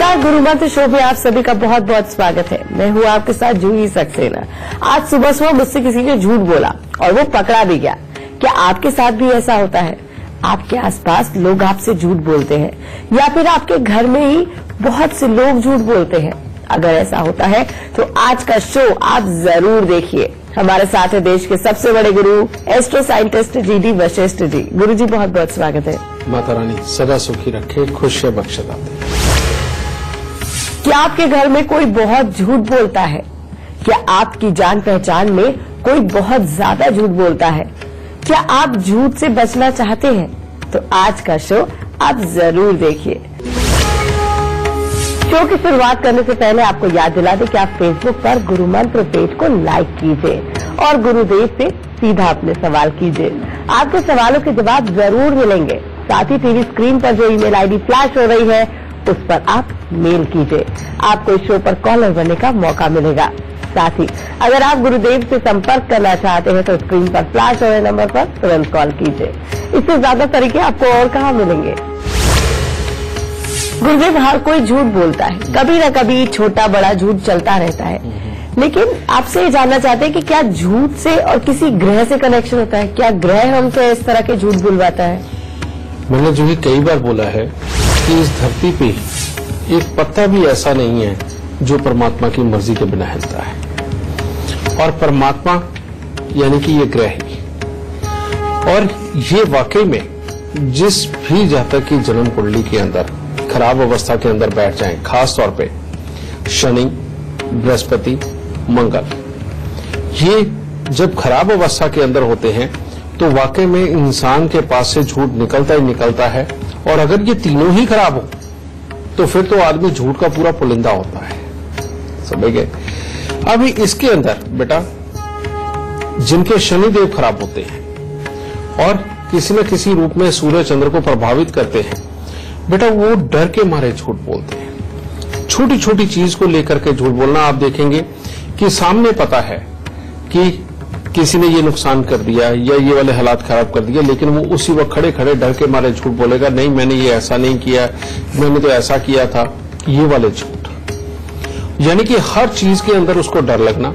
नमस्कार, गुरु मंत्र शो में आप सभी का बहुत बहुत स्वागत है। मैं हूँ आपके साथ जूही सक्सेना। आज सुबह मुझसे किसी ने झूठ बोला और वो पकड़ा भी गया। क्या आपके साथ भी ऐसा होता है? आपके आसपास लोग आपसे झूठ बोलते हैं या फिर आपके घर में ही बहुत से लोग झूठ बोलते हैं? अगर ऐसा होता है तो आज का शो आप जरूर देखिए। हमारे साथ है देश के सबसे बड़े गुरु astro scientist GD Vashishtha ji. गुरु जी बहुत बहुत स्वागत है। माता रानी सदा सुखी रखे, खुशियां बख्शता दे। क्या आपके घर में कोई बहुत झूठ बोलता है? क्या आपकी जान पहचान में कोई बहुत ज्यादा झूठ बोलता है? क्या आप झूठ से बचना चाहते हैं? तो आज का शो आप जरूर देखिए। शो की शुरुआत करने से पहले आपको याद दिला दें कि आप फेसबुक पर गुरु मंत्र पेज को लाइक कीजिए और गुरुदेव से सीधा अपने सवाल कीजिए। आपके सवालों के जवाब जरूर मिलेंगे। साथ ही टीवी स्क्रीन पर जो ईमेल आईडी फ्लैश हो रही है उस पर आप मेल कीजिए। आपको इस शो पर कॉलर बनने का मौका मिलेगा। साथ ही अगर आप गुरुदेव से संपर्क करना चाहते हैं तो स्क्रीन पर फ्लैश हो रहे नंबर पर तुरंत कॉल कीजिए। इससे ज्यादा तरीके आपको और कहाँ मिलेंगे? गुरुदेव, हर कोई झूठ बोलता है, कभी न कभी छोटा बड़ा झूठ चलता रहता है, लेकिन आपसे ये जानना चाहते हैं कि क्या झूठ से और किसी ग्रह से कनेक्शन होता है? क्या ग्रह हमसे इस तरह के झूठ बुलवाता है? मैंने जो ही कई बार बोला है कि इस धरती पे एक पत्ता भी ऐसा नहीं है जो परमात्मा की मर्जी के बिना हिलता है, और परमात्मा यानी कि ये ग्रह ही। और ये वाकई में जिस भी जातक की जन्म कुंडली के अंदर खराब अवस्था के अंदर बैठ जाएं, खास तौर पे शनि, बृहस्पति, मंगल, ये जब खराब अवस्था के अंदर होते हैं तो वाकई में इंसान के पास से झूठ निकलता ही निकलता है। और अगर ये तीनों ही खराब हो तो फिर तो आदमी झूठ का पूरा पुलिंदा होता है। समझ गए? अभी इसके अंदर बेटा जिनके शनिदेव खराब होते हैं और किसी न किसी रूप में सूर्य चंद्र को प्रभावित करते हैं, बेटा वो डर के मारे झूठ बोलते हैं। छोटी छोटी चीज को लेकर के झूठ बोलना। आप देखेंगे कि सामने पता है कि किसी ने ये नुकसान कर दिया या ये वाले हालात खराब कर दिया, लेकिन वो उसी वक्त खड़े खड़े डर के मारे झूठ बोलेगा, नहीं मैंने ये ऐसा नहीं किया, मैंने तो ऐसा किया था। ये वाले झूठ, यानी कि हर चीज के अंदर उसको डर लगना,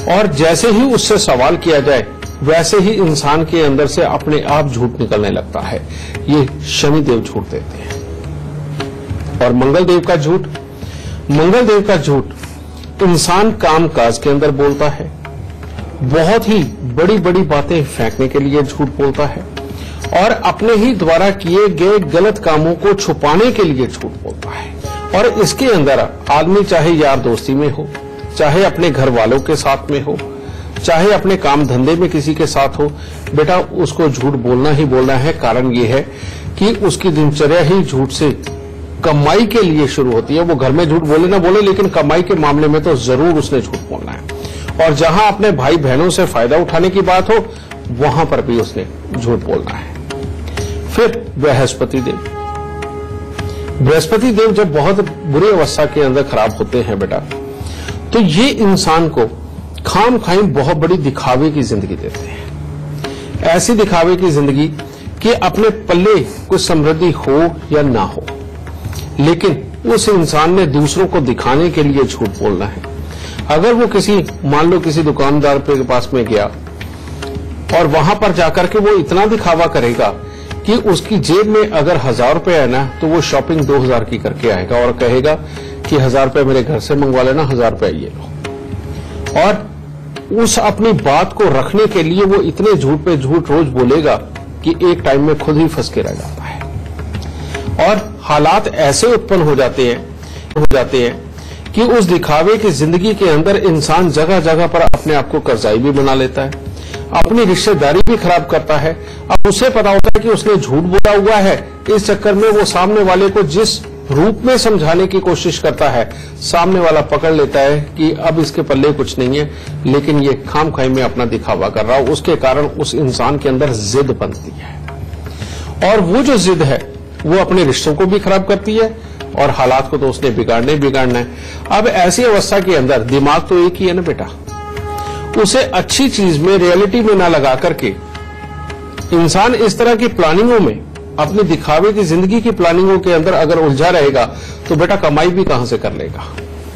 और जैसे ही उससे सवाल किया जाए वैसे ही इंसान के अंदर से अपने आप झूठ निकलने लगता है। ये शनिदेव झूठ देते हैं। और मंगलदेव का झूठ, मंगलदेव का झूठ इंसान काम काज के अंदर बोलता है, बहुत ही बड़ी बड़ी बातें फेंकने के लिए झूठ बोलता है, और अपने ही द्वारा किए गए गलत कामों को छुपाने के लिए झूठ बोलता है। और इसके अंदर आदमी चाहे यार दोस्ती में हो, चाहे अपने घर वालों के साथ में हो, चाहे अपने काम धंधे में किसी के साथ हो, बेटा उसको झूठ बोलना ही बोलना है। कारण ये है कि उसकी दिनचर्या ही झूठ से कमाई के लिए शुरू होती है। वो घर में झूठ बोले ना बोले, लेकिन कमाई के मामले में तो जरूर उसने झूठ बोलना है। और जहां अपने भाई बहनों से फायदा उठाने की बात हो वहां पर भी उसने झूठ बोलना है। फिर बृहस्पति देव, बृहस्पति देव जब बहुत बुरी अवस्था के अंदर खराब होते हैं बेटा, तो ये इंसान को खाम खाई बहुत बड़ी दिखावे की जिंदगी देते हैं। ऐसी दिखावे की जिंदगी कि अपने पल्ले कुछ समृद्धि हो या ना हो, लेकिन उस इंसान ने दूसरों को दिखाने के लिए झूठ बोलना है। अगर वो किसी मान लो किसी दुकानदार के पास में गया और वहां पर जाकर के वो इतना दिखावा करेगा कि उसकी जेब में अगर 1000 रुपए है ना तो वो शॉपिंग 2000 की करके आएगा और कहेगा कि 1000 रुपए मेरे घर से मंगवा लेना, 1000 रुपए ये लो। और उस अपनी बात को रखने के लिए वो इतने झूठ पे झूठ रोज बोलेगा कि एक टाइम में खुद ही फंस के रह जाता है। और हालात ऐसे उत्पन्न हो जाते हैं कि उस दिखावे की जिंदगी के अंदर इंसान जगह जगह पर अपने आप को कर्जाई भी बना लेता है, अपनी रिश्तेदारी भी खराब करता है। अब उसे पता होता है कि उसने झूठ बोला हुआ है, इस चक्कर में वो सामने वाले को जिस रूप में समझाने की कोशिश करता है, सामने वाला पकड़ लेता है कि अब इसके पल्ले कुछ नहीं है, लेकिन ये खाम खाई में अपना दिखावा कर रहा हो। उसके कारण उस इंसान के अंदर जिद बनती है, और वो जो जिद है वो अपने रिश्तों को भी खराब करती है, और हालात को तो उसने बिगाड़ना है। अब ऐसी अवस्था के अंदर दिमाग तो एक ही है ना बेटा, उसे अच्छी चीज में, रियलिटी में ना लगा करके इंसान इस तरह की प्लानिंगों में अपनी दिखावे की जिंदगी की प्लानिंगों के अंदर अगर उलझा रहेगा तो बेटा कमाई भी कहां से कर लेगा।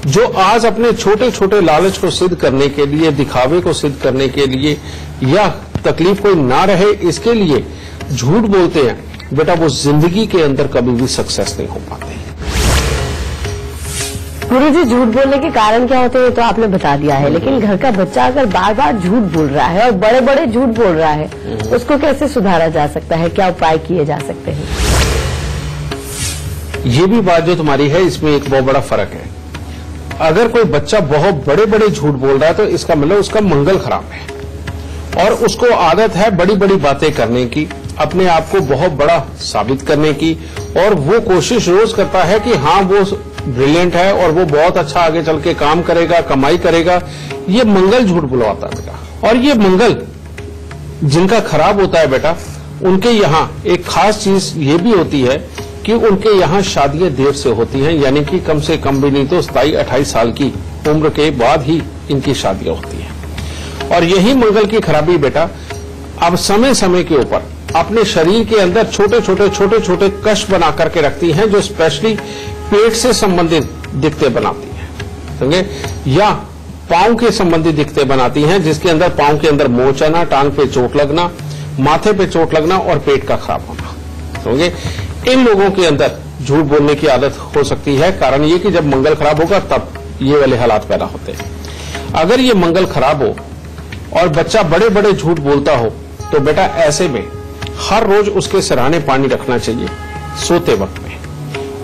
जो आज अपने छोटे छोटे लालच को सिद्ध करने के लिए, दिखावे को सिद्ध करने के लिए या तकलीफ कोई ना रहे इसके लिए झूठ बोलते हैं, बेटा वो जिंदगी के अंदर कभी भी सक्सेस नहीं हो पाते। गुरुजी, झूठ बोलने के कारण क्या होते हैं तो आपने बता दिया है, लेकिन घर का बच्चा अगर बार बार झूठ बोल रहा है और बड़े बड़े झूठ बोल रहा है, उसको कैसे सुधारा जा सकता है, क्या उपाय किए जा सकते हैं? ये भी बात जो तुम्हारी है इसमें एक बहुत बड़ा फर्क है। अगर कोई बच्चा बहुत बड़े बड़े झूठ बोल रहा है तो इसका मतलब उसका मंगल खराब है और उसको आदत है बड़ी बड़ी बातें करने की, अपने आप को बहुत बड़ा साबित करने की, और वो कोशिश रोज करता है कि हाँ वो ब्रिलियंट है और वो बहुत अच्छा आगे चल के काम करेगा, कमाई करेगा। ये मंगल झूठ बुलवाता है बेटा। और ये मंगल जिनका खराब होता है बेटा, उनके यहाँ एक खास चीज ये भी होती है कि उनके यहाँ शादियां देर से होती हैं, यानी कि कम से कम भी नहीं तो 27-28 साल की उम्र के बाद ही इनकी शादियां होती हैं। और यही मंगल की खराबी बेटा अब समय समय के ऊपर अपने शरीर के अंदर छोटे छोटे कष्ट बना करके रखती हैं, जो स्पेशली पेट से संबंधित दिक्कतें बनाती हैं, समझे, या पांव के संबंधित दिक्कतें बनाती हैं, जिसके अंदर पांव के अंदर मोच आना, टांग पे चोट लगना, माथे पे चोट लगना और पेट का खराब होना, समझे। इन लोगों के अंदर झूठ बोलने की आदत हो सकती है। कारण ये कि जब मंगल खराब होगा तब ये वाले हालात पैदा होते हैं। अगर ये मंगल खराब हो और बच्चा बड़े बड़े झूठ बोलता हो तो बेटा ऐसे में हर रोज उसके सिरहाने पानी रखना चाहिए सोते वक्त में,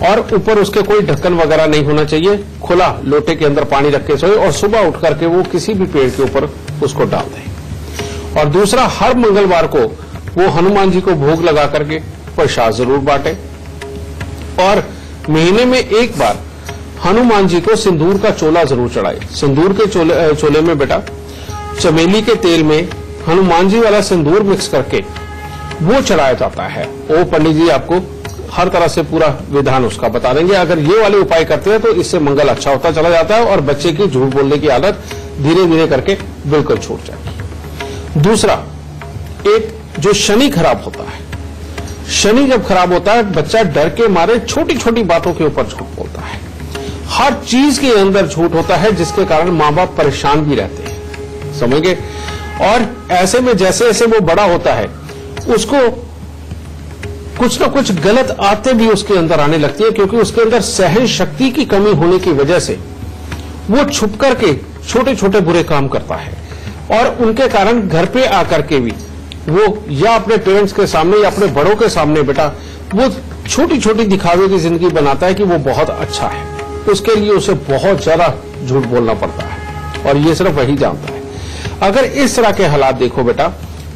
और ऊपर उसके कोई ढक्कन वगैरह नहीं होना चाहिए। खुला लोटे के अंदर पानी रख के सोए और सुबह उठ करके वो किसी भी पेड़ के ऊपर उसको डाल दें। और दूसरा, हर मंगलवार को वो हनुमान जी को भोग लगा करके प्रसाद जरूर बांटे, और महीने में एक बार हनुमान जी को सिंदूर का चोला जरूर चढ़ाए। सिंदूर के चोले में बेटा चमेली के तेल में हनुमान जी वाला सिंदूर मिक्स करके वो चढ़ाया जाता है। वो पंडित जी आपको हर तरह से पूरा विधान उसका बता देंगे। अगर ये वाले उपाय करते हैं तो इससे मंगल अच्छा होता चला जाता है और बच्चे की झूठ बोलने की आदत धीरे धीरे करके बिल्कुल छूट जाएगी। दूसरा, एक जो शनि खराब होता है, शनि जब खराब होता है बच्चा डर के मारे छोटी छोटी बातों के ऊपर झूठ बोलता है। हर चीज के अंदर झूठ होता है, जिसके कारण मां बाप परेशान भी रहते हैं, समझे। और ऐसे में जैसे जैसे वो बड़ा होता है उसको कुछ ना कुछ गलत आदतें भी उसके अंदर आने लगती है, क्योंकि उसके अंदर सहन शक्ति की कमी होने की वजह से वो छुप करके छोटे छोटे बुरे काम करता है। और उनके कारण घर पे आकर के भी वो या अपने पेरेंट्स के सामने या अपने बड़ों के सामने बेटा वो छोटी छोटी दिखावे की जिंदगी बनाता है कि वो बहुत अच्छा है। उसके लिए उसे बहुत ज्यादा झूठ बोलना पड़ता है और ये सिर्फ वही जानता है। अगर इस तरह के हालात देखो बेटा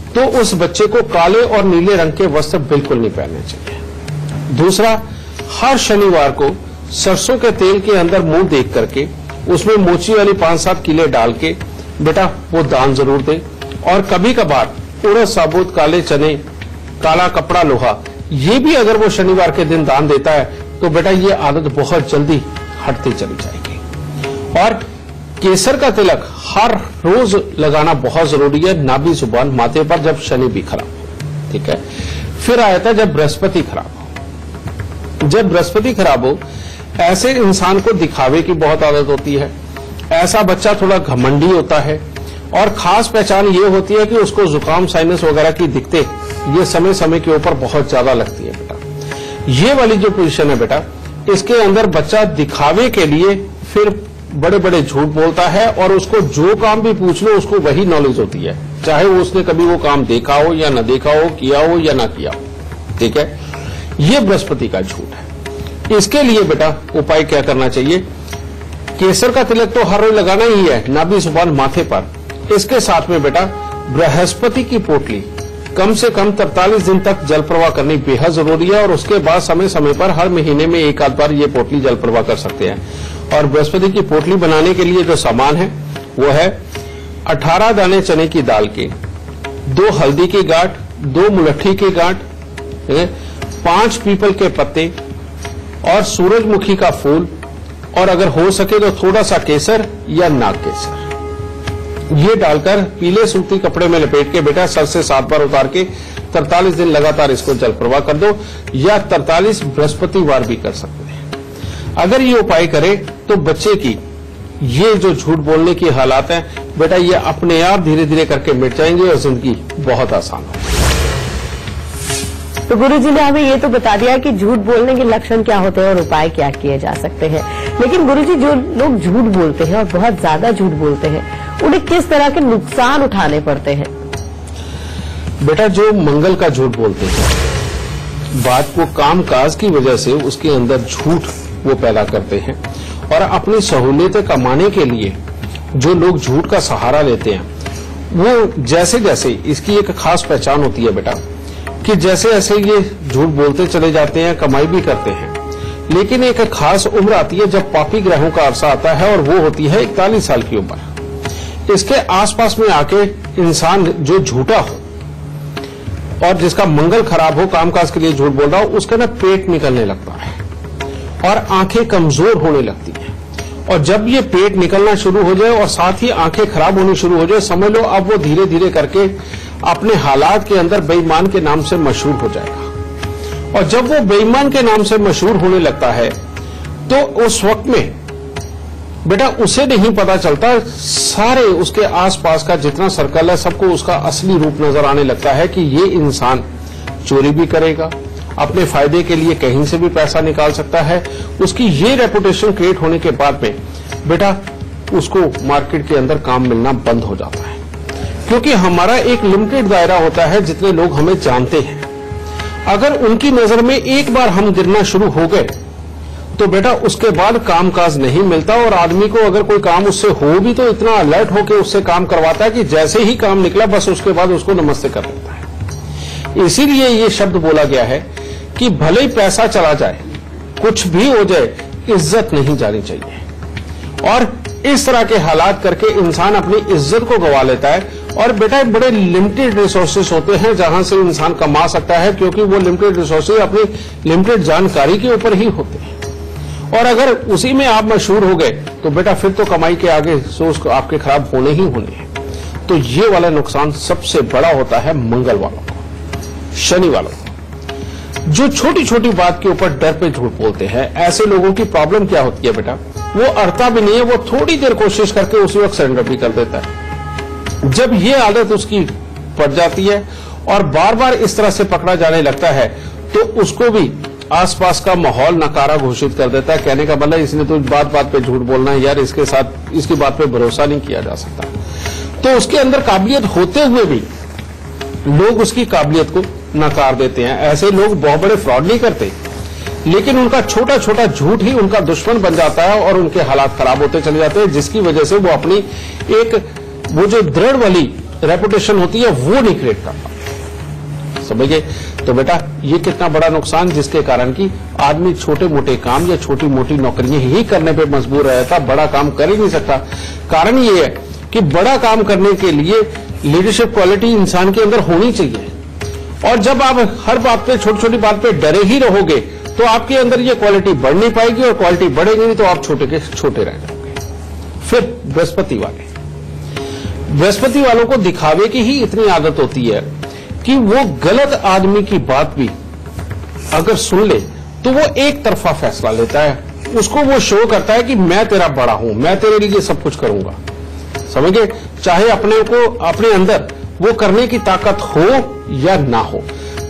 तो उस बच्चे को काले और नीले रंग के वस्त्र बिल्कुल नहीं पहनने चाहिए। दूसरा, हर शनिवार को सरसों के तेल के अंदर मुंह देख करके उसमें मोची वाली 5-7 कीले डाल के बेटा वो दान जरूर दे। और कभी कभार उड़द साबुत, काले चने, काला कपड़ा, लोहा, ये भी अगर वो शनिवार के दिन दान देता है तो बेटा ये आदत बहुत जल्दी हटती चली जाएगी। और केसर का तिलक हर रोज लगाना बहुत जरूरी है, नाभि जुबान माथे पर, जब शनि भी खराब हो, ठीक है। फिर आया था जब बृहस्पति खराब हो। जब बृहस्पति खराब हो ऐसे इंसान को दिखावे की बहुत आदत होती है। ऐसा बच्चा थोड़ा घमंडी होता है और खास पहचान ये होती है कि उसको जुकाम, साइनस वगैरह की दिक्कतें ये समय समय के ऊपर बहुत ज्यादा लगती है बेटा। ये वाली जो पोजीशन है बेटा, इसके अंदर बच्चा दिखावे के लिए फिर बड़े बड़े झूठ बोलता है और उसको जो काम भी पूछ लो उसको वही नॉलेज होती है, चाहे वो उसने कभी वो काम देखा हो या न देखा हो, किया हो या ना किया हो, ठीक है। ये बृहस्पति का झूठ है। इसके लिए बेटा उपाय क्या करना चाहिए? केसर का तिलक तो हर रोज लगाना ही है, नाभि जुबान माथे पर। इसके साथ में बेटा बृहस्पति की पोटली कम से कम 43 दिन तक जल प्रवाह करनी बेहद जरूरी है। और उसके बाद समय समय पर हर महीने में एक आध बार ये पोटली जल प्रवाह कर सकते हैं। और बृहस्पति की पोटली बनाने के लिए जो सामान है वो है 18 दाने चने की दाल के, 2 हल्दी की गांठ, 2 मुलट्ठी की गांठ, 5 पीपल के पत्ते और सूरजमुखी का फूल, और अगर हो सके तो थोड़ा सा केसर या नाग केसर, ये डालकर पीले सूती कपड़े में लपेट के बेटा सर से 7 बार उतार के 43 दिन लगातार इसको जल प्रवाह कर दो, या 43 बृहस्पतिवार भी कर सकते हैं। अगर ये उपाय करें तो बच्चे की ये जो झूठ बोलने की हालात हैं बेटा, ये अपने आप धीरे धीरे करके मिट जाएंगे और जिंदगी बहुत आसान होगी। तो गुरुजी ने हमें ये तो बता दिया कि झूठ बोलने के लक्षण क्या होते हैं और उपाय क्या किए जा सकते हैं, लेकिन गुरुजी जो लोग झूठ बोलते हैं और बहुत ज्यादा झूठ बोलते हैं, उन्हें किस तरह के नुकसान उठाने पड़ते हैं? बेटा, जो मंगल का झूठ बोलते हैं, बात को काम काज की वजह से उसके अंदर झूठ वो पैदा करते हैं, और अपनी सहूलियतें कमाने के लिए जो लोग झूठ का सहारा लेते हैं, वो जैसे जैसे इसकी एक खास पहचान होती है बेटा, कि जैसे जैसे ये झूठ बोलते चले जाते हैं, कमाई भी करते हैं, लेकिन एक खास उम्र आती है जब पापी ग्रहों का अरसा आता है, और वो होती है 41 साल की उम्र। इसके आसपास में आके इंसान जो झूठा हो और जिसका मंगल खराब हो, कामकाज के लिए झूठ बोल रहा हो, उसका ना पेट निकलने लगता है और आंखें कमजोर होने लगती हैं। और जब ये पेट निकलना शुरू हो जाए और साथ ही आंखें खराब होनी शुरू हो जाए, समझ लो अब वो धीरे धीरे करके अपने हालात के अंदर बेईमान के नाम से मशहूर हो जाएगा। और जब वो बेईमान के नाम से मशहूर होने लगता है तो उस वक्त में बेटा उसे नहीं पता चलता, सारे उसके आसपास का जितना सर्कल है सबको उसका असली रूप नजर आने लगता है कि ये इंसान चोरी भी करेगा, अपने फायदे के लिए कहीं से भी पैसा निकाल सकता है। उसकी ये रेपुटेशन क्रिएट होने के बाद में बेटा उसको मार्केट के अंदर काम मिलना बंद हो जाता है, क्योंकि हमारा एक लिमिटेड दायरा होता है जितने लोग हमें जानते हैं। अगर उनकी नजर में एक बार हम गिरना शुरू हो गए तो बेटा उसके बाद कामकाज नहीं मिलता, और आदमी को अगर कोई काम उससे हो भी तो इतना अलर्ट होकर उससे काम करवाता है कि जैसे ही काम निकला बस उसके बाद उसको नमस्ते कर देता है। इसीलिए ये शब्द बोला गया है कि भले ही पैसा चला जाए, कुछ भी हो जाए, इज्जत नहीं जानी चाहिए। और इस तरह के हालात करके इंसान अपनी इज्जत को गवा लेता है। और बेटा बड़े लिमिटेड रिसोर्सेस होते हैं जहां से इंसान कमा सकता है, क्योंकि वो लिमिटेड रिसोर्सेस अपनी लिमिटेड जानकारी के ऊपर ही होते हैं। और अगर उसी में आप मशहूर हो गए तो बेटा फिर तो कमाई के आगे सोच आपके खराब होने ही होने हैं। तो ये वाला नुकसान सबसे बड़ा होता है मंगल वालों को, शनि वालों को, जो छोटी छोटी बात के ऊपर डर पे झूठ बोलते हैं। ऐसे लोगों की प्रॉब्लम क्या होती है बेटा, वो अड़ता भी नहीं है, वो थोड़ी देर कोशिश करके उसी वक्त सरेंडर भी कर देता है। जब ये आदत उसकी पड़ जाती है और बार बार इस तरह से पकड़ा जाने लगता है तो उसको भी आसपास का माहौल नकारा घोषित कर देता है। कहने का मतलब इसने तो बात बात पे झूठ बोलना है यार, इसके साथ इसकी बात पे भरोसा नहीं किया जा सकता। तो उसके अंदर काबिलियत होते हुए भी लोग उसकी काबिलियत को नकार देते हैं। ऐसे लोग बहुत बड़े फ्रॉड नहीं करते, लेकिन उनका छोटा छोटा झूठ ही उनका दुश्मन बन जाता है और उनके हालात खराब होते चले जाते हैं, जिसकी वजह से वो अपनी एक वो जो दृढ़ वाली रेपुटेशन होती है वो नहीं क्रिएट कर पाते। समझ गए? तो बेटा ये कितना बड़ा नुकसान, जिसके कारण कि आदमी छोटे मोटे काम या छोटी मोटी नौकरियां ही करने पे मजबूर रहता, बड़ा काम कर ही नहीं सकता। कारण ये है कि बड़ा काम करने के लिए लीडरशिप क्वालिटी इंसान के अंदर होनी चाहिए। और जब आप हर बात पे छोटी छोटी बात पे डरे ही रहोगे तो आपके अंदर ये क्वालिटी बढ़ नहीं पाएगी, और क्वालिटी बढ़ेगी नहीं तो आप छोटे के छोटे रह जाओगे। फिर बृहस्पति वालों को दिखावे की ही इतनी आदत होती है कि वो गलत आदमी की बात भी अगर सुन ले तो वो एक तरफा फैसला लेता है। उसको वो शो करता है कि मैं तेरा बड़ा हूं, मैं तेरे लिए सब कुछ करूंगा। समझे? चाहे अपने को अपने अंदर वो करने की ताकत हो या ना हो।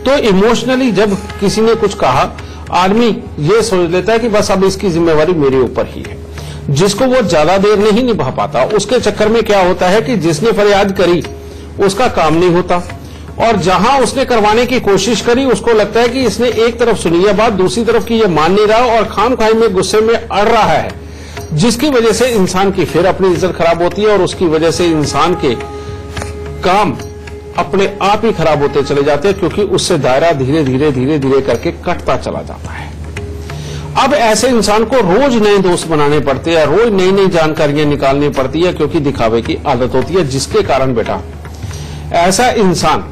तो इमोशनली जब किसी ने कुछ कहा, आदमी ये सोच लेता है कि बस अब इसकी जिम्मेवारी मेरे ऊपर ही है, जिसको वो ज्यादा देर नहीं निभा पाता। उसके चक्कर में क्या होता है कि जिसने फरियाद करी उसका काम नहीं होता, और जहां उसने करवाने की कोशिश करी उसको लगता है कि इसने एक तरफ सुनी है बात, दूसरी तरफ की ये मान नहीं रहा और खामखाई में गुस्से में अड़ रहा है, जिसकी वजह से इंसान की फिर अपनी इज्जत खराब होती है और उसकी वजह से इंसान के काम अपने आप ही खराब होते चले जाते हैं, क्योंकि उससे दायरा धीरे धीरे धीरे धीरे करके कटता चला जाता है। अब ऐसे इंसान को रोज नए दोस्त बनाने पड़ते हैं, रोज नई नई जानकारियां निकालनी पड़ती है, क्योंकि दिखावे की आदत होती है, जिसके कारण बेटा ऐसा इंसान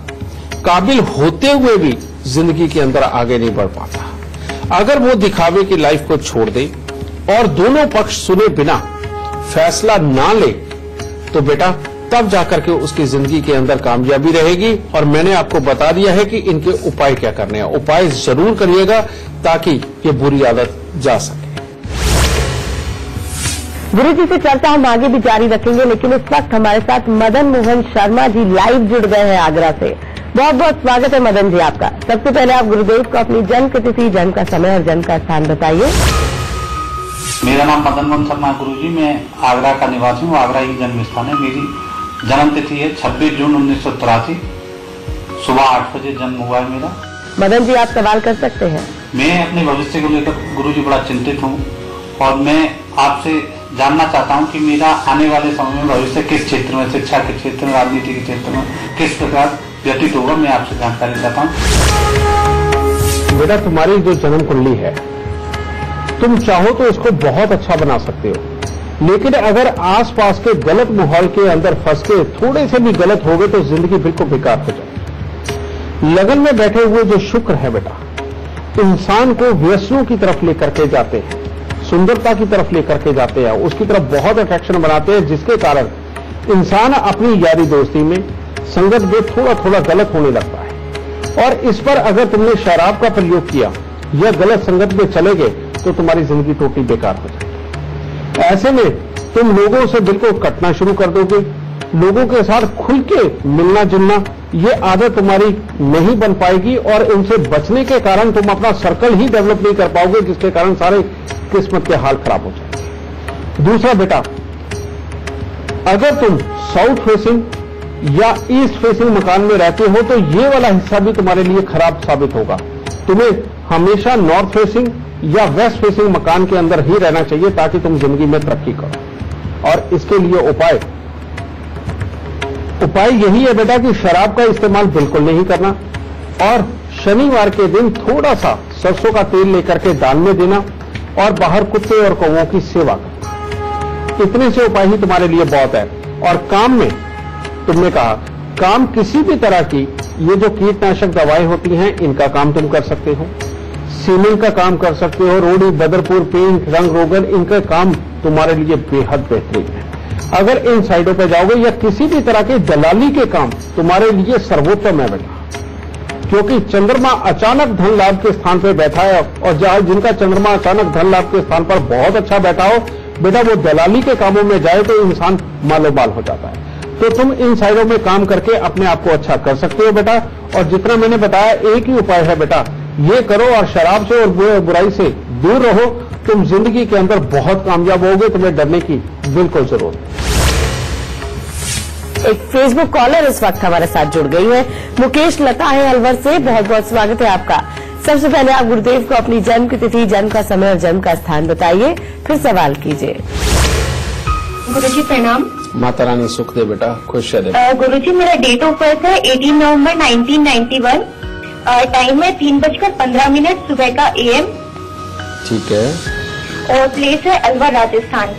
काबिल होते हुए भी जिंदगी के अंदर आगे नहीं बढ़ पाता। अगर वो दिखावे की लाइफ को छोड़ दे और दोनों पक्ष सुने बिना फैसला ना ले तो बेटा तब जाकर के उसकी जिंदगी के अंदर कामयाबी रहेगी। और मैंने आपको बता दिया है कि इनके उपाय क्या करने हैं। उपाय जरूर करिएगा ताकि ये बुरी आदत जा सके। गुरु जी से चर्चा हम आगे भी जारी रखेंगे, लेकिन इस वक्त हमारे साथ मदन मोहन शर्मा जी लाइव जुड़ गए हैं आगरा से। बहुत बहुत स्वागत है मदन जी आपका। सबसे पहले आप गुरुदेव को अपनी जन्म तिथि, जन्म का समय और जन्म का स्थान बताइए। मेरा नाम मदन मोहन शर्मा है गुरुजी। मैं आगरा का निवासी हूँ। आगरा ही जन्म स्थान है। मेरी जन्म तिथि है 26 जून 1983। सुबह 8 बजे जन्म हुआ है मेरा। मदन जी आप सवाल कर सकते हैं। मैं अपने भविष्य को लेकर गुरुजी बड़ा चिंतित हूँ और मैं आपसे जानना चाहता हूँ कि मेरा आने वाले समय में भविष्य किस क्षेत्र में, शिक्षा के क्षेत्र में, राजनीति के क्षेत्र में किस प्रकार व्यतीत होगा, मैं आपसे जानकारी चाहता हूँ। बेटा तुम्हारी जो जन्म कुंडली है, तुम चाहो तो इसको बहुत अच्छा बना सकते हो, लेकिन अगर आसपास के गलत माहौल के अंदर फंस के थोड़े से भी गलत हो गए तो जिंदगी बिल्कुल बेकार हो जाए। लगन में बैठे हुए जो शुक्र है बेटा, इंसान को व्यसनों की तरफ लेकर के जाते हैं, सुंदरता की तरफ लेकर के जाते हैं, उसकी तरफ बहुत अट्रैक्शन बनाते हैं, जिसके कारण इंसान अपनी यारी दोस्ती में, संगत में थोड़ा थोड़ा गलत होने लगता है। और इस पर अगर तुमने शराब का प्रयोग किया या गलत संगत में चले गए तो तुम्हारी जिंदगी टोटली बेकार हो जाएगी। ऐसे में तुम लोगों से बिल्कुल कटना शुरू कर दोगे, लोगों के साथ खुल के मिलना जुलना, ये आदत तुम्हारी नहीं बन पाएगी और इनसे बचने के कारण तुम अपना सर्कल ही डेवलप नहीं कर पाओगे, जिसके कारण सारे किस्मत के हाल खराब हो जाएंगे। दूसरा बेटा, अगर तुम साउथ फेसिंग या ईस्ट फेसिंग मकान में रहते हो तो ये वाला हिस्सा भी तुम्हारे लिए खराब साबित होगा। तुम्हें हमेशा नॉर्थ फेसिंग या वेस्ट फेसिंग मकान के अंदर ही रहना चाहिए ताकि तुम जिंदगी में तरक्की करो। और इसके लिए उपाय यही है बेटा कि शराब का इस्तेमाल बिल्कुल नहीं करना और शनिवार के दिन थोड़ा सा सरसों का तेल लेकर के दान में देना और बाहर कुत्ते और कौवों की सेवा करना। इतने से उपाय ही तुम्हारे लिए बहुत है। और काम में तुमने कहा, काम किसी भी तरह की ये जो कीटनाशक दवाएं होती हैं इनका काम तुम कर सकते हो, सीमेंट का काम कर सकते हो, रोड़ी, बदरपुर, पेंट, रंग रोगन, इनका काम तुम्हारे लिए बेहद बेहतरीन है। अगर इन साइडों पर जाओगे या किसी भी तरह के दलाली के काम तुम्हारे लिए सर्वोत्तम है बेटा, क्योंकि चंद्रमा अचानक धन लाभ के स्थान पर बैठा है और जहां जिनका चंद्रमा अचानक धन लाभ के स्थान पर बहुत अच्छा बैठा हो बेटा, वो दलाली के कामों में जाए तो इंसान मालोमाल हो जाता है। तो तुम इन साइडों में काम करके अपने आप को अच्छा कर सकते हो बेटा। और जितना मैंने बताया एक ही उपाय है बेटा, ये करो और शराब से और बुराई से दूर रहो। तुम जिंदगी के अंदर बहुत कामयाब होगे, तुम्हें डरने की बिल्कुल जरूरत नहीं। एक फेसबुक कॉलर इस वक्त हमारे साथ जुड़ गई है। मुकेश लता है अलवर से। बहुत बहुत स्वागत है आपका। सबसे पहले आप गुरुदेव को अपनी जन्म की तिथि, जन्म का समय और जन्म का स्थान बताइए, फिर सवाल कीजिए। गुरुजी प्रणाम। माता रानी सुख दे बेटा, खुश रहे। गुरुजी मेरा डेट ऑफ बर्थ है 18 नवंबर 1991। टाइम है 3:15 सुबह का AM। ठीक है। और प्लेस है अलवर राजस्थान।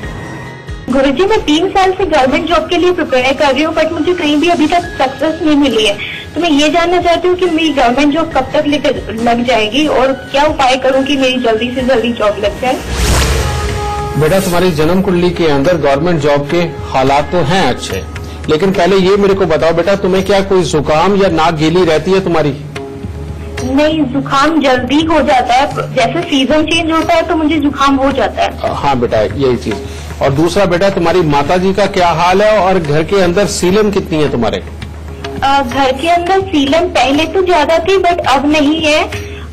गुरुजी मैं 3 साल से गवर्नमेंट जॉब के लिए प्रिपेयर कर रही हूँ, बट मुझे कहीं भी अभी तक सक्सेस नहीं मिली है। तो मैं ये जानना चाहती हूँ कि मेरी गवर्नमेंट जॉब कब तक लग जाएगी और क्या उपाय करूँ कि मेरी जल्दी से जल्दी जॉब लग जाए। बेटा तुम्हारी जन्म कुंडली के अंदर गवर्नमेंट जॉब के हालात तो हैं अच्छे, लेकिन पहले ये मेरे को बताओ बेटा, तुम्हें क्या कोई जुकाम या नाक गीली रहती है तुम्हारी? नहीं, जुकाम जल्दी हो जाता है, जैसे सीजन चेंज होता है तो मुझे जुकाम हो जाता है। हाँ बेटा यही चीज। और दूसरा बेटा तुम्हारी माता जी का क्या हाल है और घर के अंदर सीलन कितनी है तुम्हारे? घर के अंदर सीलन पहले तो ज्यादा थी बट अब नहीं है,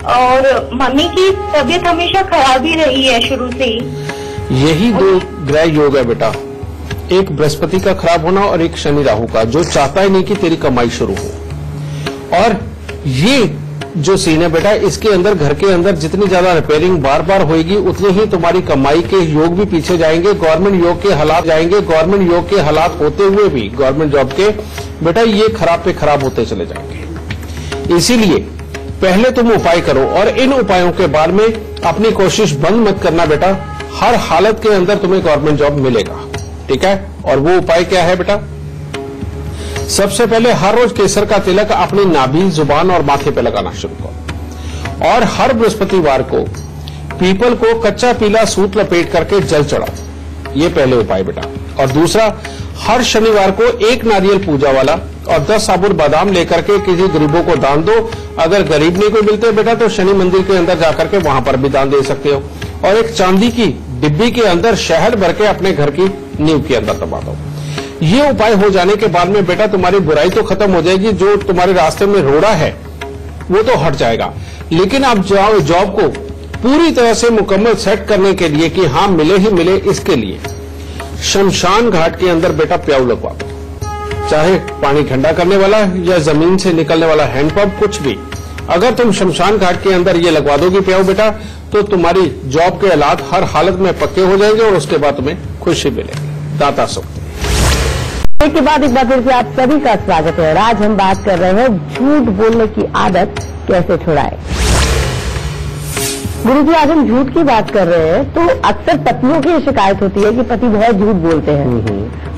और मम्मी की तबीयत हमेशा खराब ही रही है शुरू से ही। यही 2 ग्रह योग है बेटा, एक बृहस्पति का खराब होना और एक शनि राहु का, जो चाहता ही नहीं कि तेरी कमाई शुरू हो। और ये जो सीन है बेटा, इसके अंदर घर के अंदर जितनी ज्यादा रिपेयरिंग बार बार होगी उतनी ही तुम्हारी कमाई के योग भी पीछे जाएंगे, गवर्नमेंट योग के हालात जाएंगे। गवर्नमेंट योग के हालात होते हुए भी गवर्नमेंट जॉब के बेटा ये खराब पे खराब होते चले जाएंगे। इसीलिए पहले तुम उपाय करो और इन उपायों के बाद में अपनी कोशिश बंद मत करना बेटा, हर हालत के अंदर तुम्हें गवर्नमेंट जॉब मिलेगा। ठीक है? और वो उपाय क्या है बेटा? सबसे पहले हर रोज केसर का तिलक अपनी नाभि, जुबान और माथे पे लगाना शुरू करो और हर बृहस्पतिवार को पीपल को कच्चा पीला सूत लपेट करके जल चढ़ाओ। ये पहले उपाय बेटा। और दूसरा, हर शनिवार को 1 नारियल पूजा वाला और 10 साबुत बादाम लेकर के किसी गरीबों को दान दो। अगर गरीब नहीं कोई मिलते बेटा तो शनि मंदिर के अंदर जाकर के वहां पर भी दान दे सकते हो। और एक चांदी की डिब्बी के अंदर शहद भर के अपने घर की नींव के अंदर दबा दो। ये उपाय हो जाने के बाद में बेटा तुम्हारी बुराई तो खत्म हो जाएगी, जो तुम्हारे रास्ते में रोड़ा है वो तो हट जाएगा। लेकिन आप जॉब को पूरी तरह से मुकम्मल सेट करने के लिए कि हाँ मिले ही मिले, इसके लिए शमशान घाट के अंदर बेटा प्याऊ लगवा दो। चाहे पानी ठंडा करने वाला या जमीन से निकलने वाला हैंडपंप, कुछ भी। अगर तुम शमशान घाट के अंदर ये लगवा दोगी प्याऊ बेटा, तो तुम्हारी जॉब के हालात हर हालत में पक्के हो जाएंगे और उसके बाद तुम्हें खुशी मिलेगी। दाता सुख। एक के बाद एक बार फिर से आप सभी का स्वागत है। आज हम बात कर रहे हैं झूठ बोलने की आदत कैसे छुड़ाएं। गुरुजी, आज हम झूठ की बात कर रहे हैं, तो अक्सर पत्नियों की शिकायत होती है कि पति बहुत झूठ बोलते हैं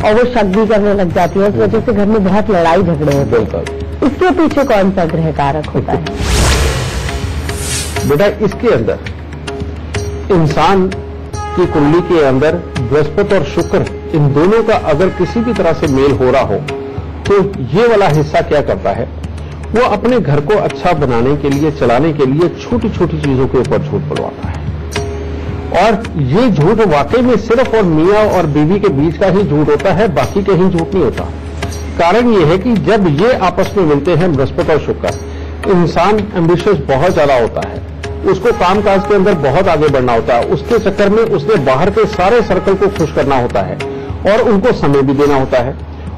और वो शक भी करने लग जाती है। इस वजह से घर में बहुत लड़ाई झगड़े होते हैं। इसके पीछे कौन सा ग्रह कारक होता है? बेटा इसके अंदर इंसान की कुंडली के अंदर बृहस्पति और शुक्र, इन दोनों का अगर किसी भी तरह से मेल हो रहा हो तो ये वाला हिस्सा क्या करता है, वो अपने घर को अच्छा बनाने के लिए, चलाने के लिए छोटी छोटी चीजों के ऊपर झूठ बोलवाता है। और ये झूठ वाकई में सिर्फ और मियां और बीवी के बीच का ही झूठ होता है, बाकी कहीं झूठ नहीं होता। कारण ये है कि जब ये आपस में मिलते हैं बृहस्पति और शुक्र, इंसान एम्बिशियस बहुत ज्यादा होता है, उसको कामकाज के अंदर बहुत आगे बढ़ना होता है। उसके चक्कर में उसने बाहर के सारे सर्कल को खुश करना होता है और उनको समय भी देना होता है।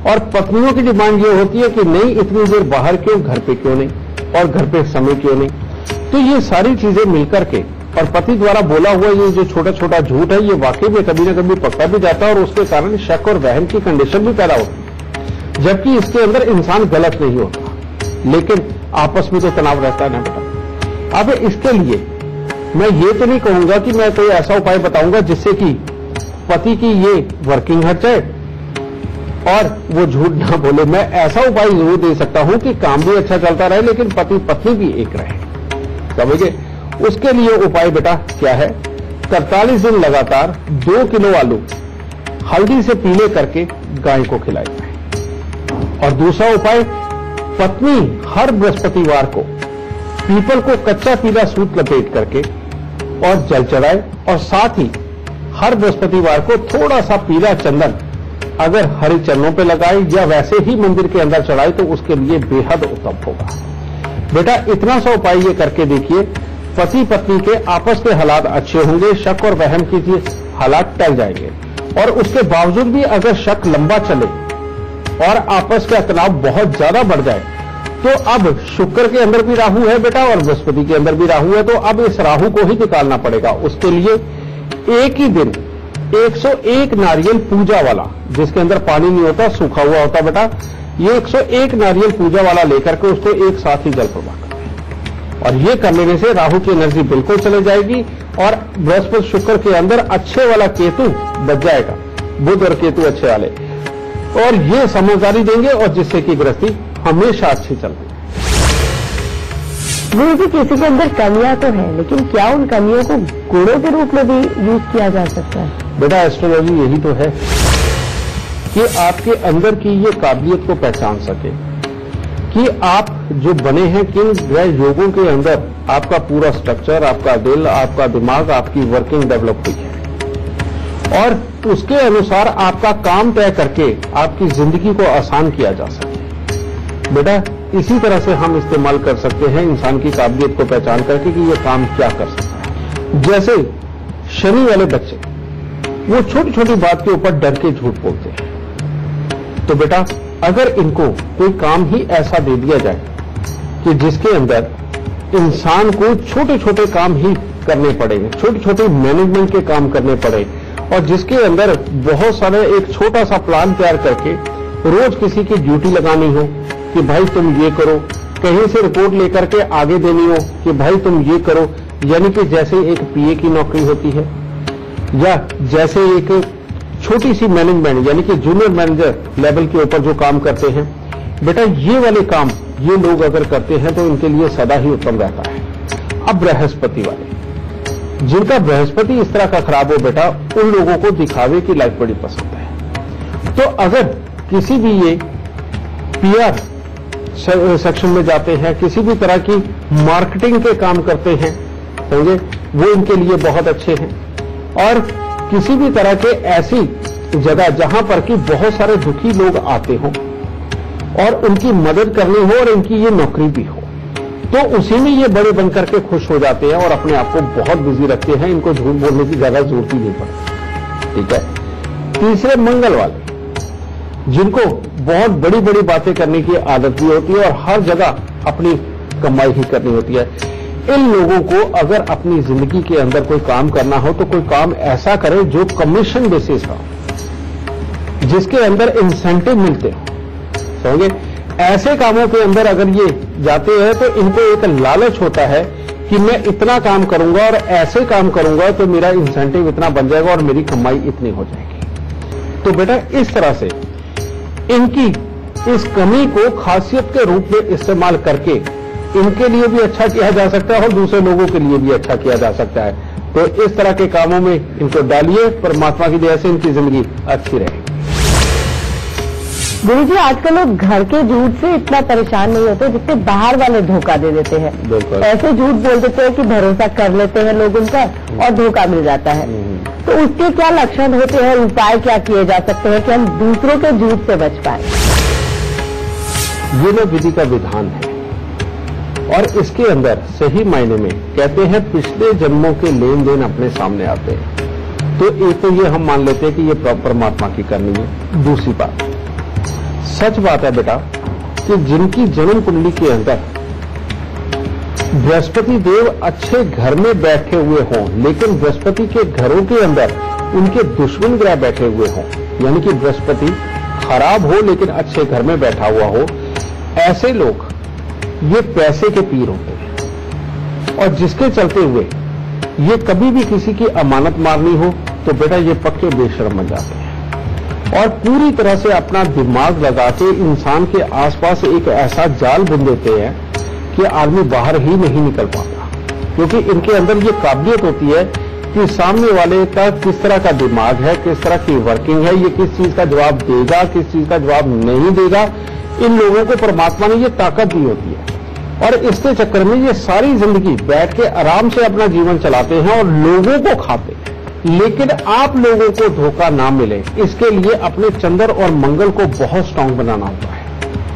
और पत्नियों की डिमांड ये होती है कि नहीं, इतनी देर बाहर क्यों, घर पे क्यों नहीं, और घर पे समय क्यों नहीं। तो ये सारी चीजें मिलकर के और पति द्वारा बोला हुआ ये जो छोटा छोटा झूठ है, ये वाकई में कभी ना कभी पकड़ा भी जाता है और उसके कारण शक और वहम की कंडीशन भी पैदा होती है। जबकि इसके अंदर इंसान गलत नहीं होता, लेकिन आपस में तो तनाव रहता है ना बेटा। अब इसके लिए मैं ये तो नहीं कहूंगा कि मैं कोई ऐसा उपाय बताऊंगा जिससे कि पति की ये वर्किंग हट जाए और वो झूठ ना बोले। मैं ऐसा उपाय जरूर दे सकता हूं कि काम भी अच्छा चलता रहे लेकिन पति पत्नी भी एक रहे, समझे। उसके लिए उपाय बेटा क्या है, 43 दिन लगातार 2 किलो आलू हल्दी से पीले करके गाय को खिलाए जाए। और दूसरा उपाय, पत्नी हर बृहस्पतिवार को पीपल को कच्चा पीला सूत लपेट करके और जल चढ़ाए, और साथ ही हर बृहस्पतिवार को थोड़ा सा पीला चंदन अगर हरे चरणों पे लगाए या वैसे ही मंदिर के अंदर चढ़ाए तो उसके लिए बेहद उत्तम होगा। बेटा इतना सा उपाय ये करके देखिए, पति पत्नी के आपस के हालात अच्छे होंगे, शक और वहम की हालात टल जाएंगे। और उसके बावजूद भी अगर शक लंबा चले और आपस का तनाव बहुत ज्यादा बढ़ जाए, तो अब शुक्र के अंदर भी राहु है बेटा और बृहस्पति के अंदर भी राहु है, तो अब इस राहु को ही निकालना पड़ेगा। उसके लिए एक ही दिन 101 नारियल पूजा वाला, जिसके अंदर पानी नहीं होता, सूखा हुआ होता बेटा, ये 101 नारियल पूजा वाला लेकर के उसको एक साथ ही जल प्रवाह करना है। और ये कर लेने से राहु की एनर्जी बिल्कुल चले जाएगी और बृहस्पति शुक्र के अंदर अच्छे वाला केतु बच जाएगा, बुध और केतु अच्छे वाले, और ये समझदारी देंगे और जिससे कि गृहस्थी हमेशा अच्छी चलती है। गुरु जी, किसी के अंदर कमियां तो है, लेकिन क्या उन कमियों को गुणों के रूप में भी यूज किया जा सकता है? बेटा एस्ट्रोलॉजी यही तो है कि आपके अंदर की ये काबिलियत को पहचान सके कि आप जो बने हैं, किन ग्रह योगों के अंदर आपका पूरा स्ट्रक्चर, आपका दिल, आपका दिमाग, आपकी वर्किंग डेवलप हुई है, और उसके अनुसार आपका काम तय करके आपकी जिंदगी को आसान किया जा सके। बेटा इसी तरह से हम इस्तेमाल कर सकते हैं इंसान की काबिलियत को पहचान करके कि ये काम क्या कर सकता है। जैसे शनि वाले बच्चे, वो छोटी छोटी बात के ऊपर डर के झूठ बोलते हैं। तो बेटा अगर इनको कोई काम ही ऐसा दे दिया जाए कि जिसके अंदर इंसान को छोटे छोटे काम ही करने पड़ेंगे, छोटे छोटे मैनेजमेंट के काम करने पड़े, और जिसके अंदर बहुत सारे एक छोटा सा प्लान तैयार करके रोज किसी की ड्यूटी लगानी हो कि भाई तुम ये करो, कहीं से रिपोर्ट लेकर के आगे देनी हो कि भाई तुम ये करो, यानी कि जैसे एक पीए की नौकरी होती है या जैसे एक छोटी सी मैनेजमेंट यानी कि जूनियर मैनेजर लेवल के ऊपर जो काम करते हैं, बेटा ये वाले काम ये लोग अगर करते हैं तो इनके लिए सदा ही उत्तम रहता है। अब बृहस्पति वाले, जिनका बृहस्पति इस तरह का खराब हो बेटा, उन लोगों को दिखावे की लाइफ बड़ी पसंद है। तो अगर किसी भी ये PR सेक्शन में जाते हैं, किसी भी तरह की मार्केटिंग के काम करते हैं, समझे, वो इनके लिए बहुत अच्छे हैं। और किसी भी तरह के ऐसी जगह जहां पर कि बहुत सारे दुखी लोग आते हों और उनकी मदद करनी हो और इनकी ये नौकरी भी हो, तो उसी में ये बड़े बनकर के खुश हो जाते हैं और अपने आप को बहुत बिजी रखते हैं। इनको झूठ बोलने की ज्यादा जरूरत ही नहीं पड़ती। ठीक है। तीसरे मंगल वाले, जिनको बहुत बड़ी बड़ी बातें करने की आदत भी होती है और हर जगह अपनी कमाई ही करनी होती है। इन लोगों को अगर अपनी जिंदगी के अंदर कोई काम करना हो तो कोई काम ऐसा करें जो कमीशन बेसिस का, जिसके अंदर इंसेंटिव मिलते हो, समझे। ऐसे कामों के अंदर अगर ये जाते हैं तो इनको एक लालच होता है कि मैं इतना काम करूंगा और ऐसे काम करूंगा तो मेरा इंसेंटिव इतना बन जाएगा और मेरी कमाई इतनी हो जाएगी। तो बेटा इस तरह से इनकी इस कमी को खासियत के रूप में इस्तेमाल करके इनके लिए भी अच्छा किया जा सकता है और दूसरे लोगों के लिए भी अच्छा किया जा सकता है। तो इस तरह के कामों में इनको डालिए, परमात्मा की दया से इनकी जिंदगी अच्छी रहेगी। गुरु जी, आजकल लोग घर के झूठ से इतना परेशान नहीं होते जितने बाहर वाले धोखा दे देते हैं। ऐसे झूठ बोल देते हैं कि भरोसा कर लेते हैं लोग उनका और धोखा मिल जाता है। तो उसके क्या लक्षण होते हैं, उपाय क्या किए जा सकते हैं कि हम दूसरों के झूठ से बच पाए? ये लोग विधि का विधान है और इसके अंदर सही मायने में कहते हैं पिछले जन्मों के लेन देन अपने सामने आते हैं। तो एक तो ये हम मान लेते हैं कि ये परमात्मा की करनी है। दूसरी बात, सच बात है बेटा कि जिनकी जन्म कुंडली के अंदर बृहस्पति देव अच्छे घर में बैठे हुए हों, लेकिन बृहस्पति के घरों के अंदर उनके दुश्मन ग्रह बैठे हुए हों, यानी कि बृहस्पति खराब हो लेकिन अच्छे घर में बैठा हुआ हो, ऐसे लोग ये पैसे के पीर होते हैं। और जिसके चलते हुए ये कभी भी किसी की अमानत मारनी हो तो बेटा ये पक्के बेशर्म बन जाते हैं और पूरी तरह से अपना दिमाग लगा के इंसान के आसपास एक ऐसा जाल बुन देते हैं कि आदमी बाहर ही नहीं निकल पाता, क्योंकि इनके अंदर ये काबिलियत होती है कि सामने वाले का किस तरह का दिमाग है, किस तरह की वर्किंग है, ये किस चीज का जवाब देगा, किस चीज का जवाब नहीं देगा। इन लोगों को परमात्मा ने ये ताकत दी होती है और इसके चक्कर में ये सारी जिंदगी बैठ के आराम से अपना जीवन चलाते हैं और लोगों को खाते हैं। लेकिन आप लोगों को धोखा ना मिले, इसके लिए अपने चंद्र और मंगल को बहुत स्ट्रांग बनाना होता है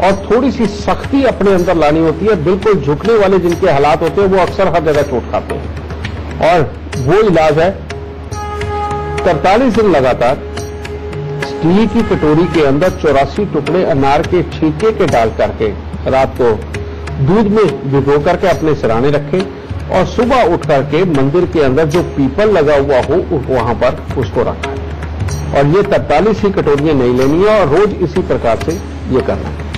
और थोड़ी सी सख्ती अपने अंदर लानी होती है। बिल्कुल झुकने वाले जिनके हालात होते हैं वो अक्सर हर जगह चोट खाते हैं और वो इलाज है 43 दिन लगातार स्टील की कटोरी के अंदर 84 टुकड़े अनार के छींके के डाल करके रात को दूध में भिगो करके अपने सिराने रखें और सुबह उठ करके मंदिर के अंदर जो पीपल लगा हुआ हो वहां पर उसको रखा और ये 43 ही कटोरियां नहीं लेनी है और रोज इसी प्रकार से ये करना है।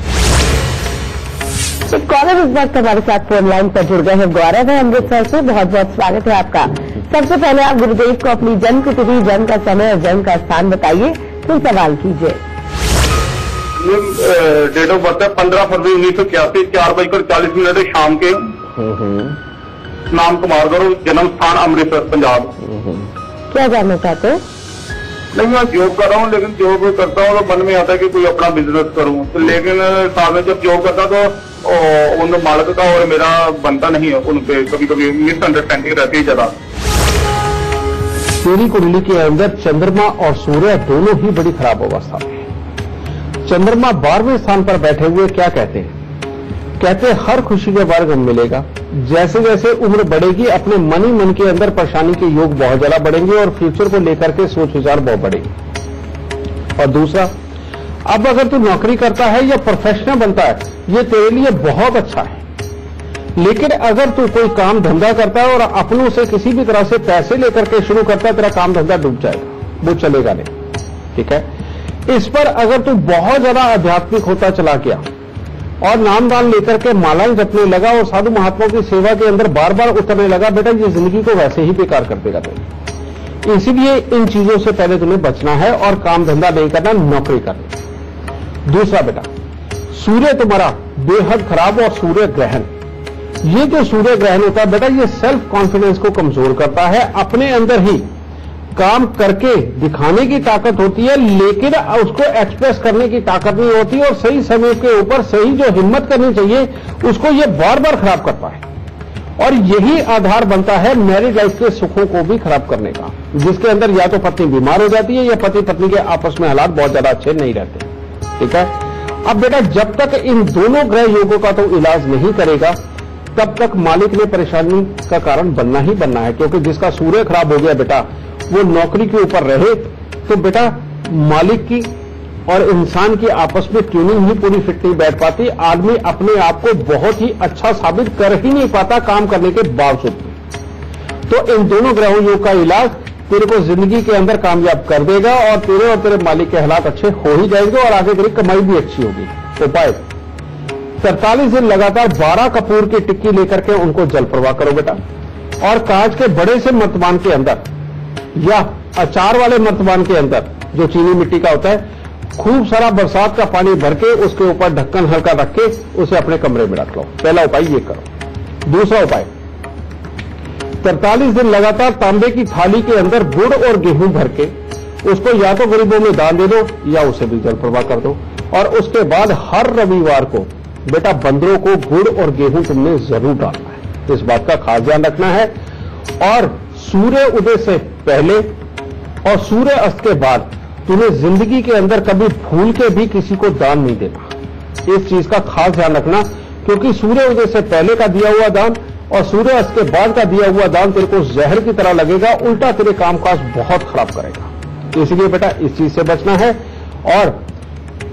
एक कॉलर इस वक्त हमारे साथ फोन लाइन पर जुड़ गए हैं। गौरव है अमृतसर से, बहुत बहुत स्वागत है आपका। सबसे पहले आप गुरुदेव को अपनी जन्म की तिथि, जन्म का समय और जन्म का स्थान बताइए, फिर सवाल कीजिए। डेट ऑफ बर्थ है 15 फरवरी 1981, 4:40 शाम के। नाम कुमार गौरव, जन्म स्थान अमृतसर पंजाब। क्या जानना चाहते हैं? नहीं, मैं जॉब कर रहा हूँ, लेकिन जॉब करता हूँ तो मन में आता है कि कोई अपना बिजनेस करूँ, तो लेकिन साथ में जब जॉब करता तो उन मालिक का और मेरा बनता नहीं है, उनपे कभी कभी मिसअंडरस्टैंडिंग रहती है ज्यादा। तेरी कुंडली के अंदर चंद्रमा और सूर्य दोनों ही बड़ी खराब अवस्था में। चंद्रमा 12वें स्थान पर बैठे हुए क्या कहते हैं? कहते हैं हर खुशी के बाद गम मिलेगा। जैसे जैसे उम्र बढ़ेगी अपने मन ही मन के अंदर परेशानी के योग बहुत ज्यादा बढ़ेंगे और फ्यूचर को लेकर के सोच विचार बहुत बढ़ेगी। और दूसरा, अब अगर तू नौकरी करता है या प्रोफेशनल बनता है ये तेरे लिए बहुत अच्छा है, लेकिन अगर तू कोई काम धंधा करता है और अपनों से किसी भी तरह से पैसे लेकर के शुरू करता है, तेरा काम धंधा डूब जाएगा, वो चलेगा नहीं। ठीक है। इस पर अगर तू बहुत ज्यादा आध्यात्मिक होता चला गया और नाम दान लेकर के मालाएं जपने लगा और साधु महात्माओं की सेवा के अंदर बार बार उतरने लगा, बेटा ये जिंदगी को वैसे ही बेकार कर देगा तुम। इसीलिए इन चीजों से पहले तुम्हें बचना है और काम धंधा नहीं करना, नौकरी करनी। दूसरा बेटा, सूर्य तुम्हारा बेहद खराब और सूर्य ग्रहण, ये जो सूर्य ग्रहण होता है बेटा ये सेल्फ कॉन्फिडेंस को कमजोर करता है। अपने अंदर ही काम करके दिखाने की ताकत होती है, लेकिन उसको एक्सप्रेस करने की ताकत नहीं होती, और सही समय के ऊपर सही जो हिम्मत करनी चाहिए उसको ये बार बार खराब करता है। और यही आधार बनता है मैरिज लाइफ के सुखों को भी खराब करने का, जिसके अंदर या तो पत्नी बीमार हो जाती है या पति पत्नी के आपस में हालात बहुत ज्यादा अच्छे नहीं रहते। ठीक है, अब बेटा जब तक इन दोनों ग्रह योगों का तो इलाज नहीं करेगा तब तक मालिक ने परेशानी का कारण बनना ही बनना है, क्योंकि जिसका सूर्य खराब हो गया बेटा वो नौकरी के ऊपर रहे तो बेटा मालिक की और इंसान की आपस में ट्यूनिंग ही पूरी फिट नहीं बैठ पाती। आदमी अपने आप को बहुत ही अच्छा साबित कर ही नहीं पाता काम करने के बावजूद। तो इन दोनों ग्रहों योग का इलाज तेरे को जिंदगी के अंदर कामयाब कर देगा और तेरे मालिक के हालात अच्छे हो ही जाएंगे और आगे तेरी कमाई भी अच्छी होगी। उपाय 43 दिन लगातार 12 कपूर की टिक्की लेकर के उनको जल प्रवाह करो बेटा, और कांच के बड़े से मर्तबान के अंदर या अचार वाले मर्तबान के अंदर जो चीनी मिट्टी का होता है खूब सारा बरसात का पानी भर के उसके ऊपर ढक्कन हल्का रख के उसे अपने कमरे में रख लो। पहला उपाय ये करो। दूसरा उपाय 43 दिन लगातार तांबे की थाली के अंदर गुड़ और गेहूं भर के उसको या तो गरीबों में दान दे दो या उसे भी जल प्रवाह कर दो, और उसके बाद हर रविवार को बेटा बंदरों को गुड़ और गेहूं तुमने जरूर डालना है। इस बात का खास ध्यान रखना है। और सूर्य उदय से पहले और सूर्य अस्त के बाद तुम्हें जिंदगी के अंदर कभी भूल के भी किसी को दान नहीं देना। इस चीज का खास ध्यान रखना, क्योंकि सूर्य उदय से पहले का दिया हुआ दान और सूर्य अस्त के बाद का दिया हुआ दान तेरे को जहर की तरह लगेगा, उल्टा तेरे कामकाज बहुत खराब करेगा। इसलिए बेटा इस चीज से बचना है। और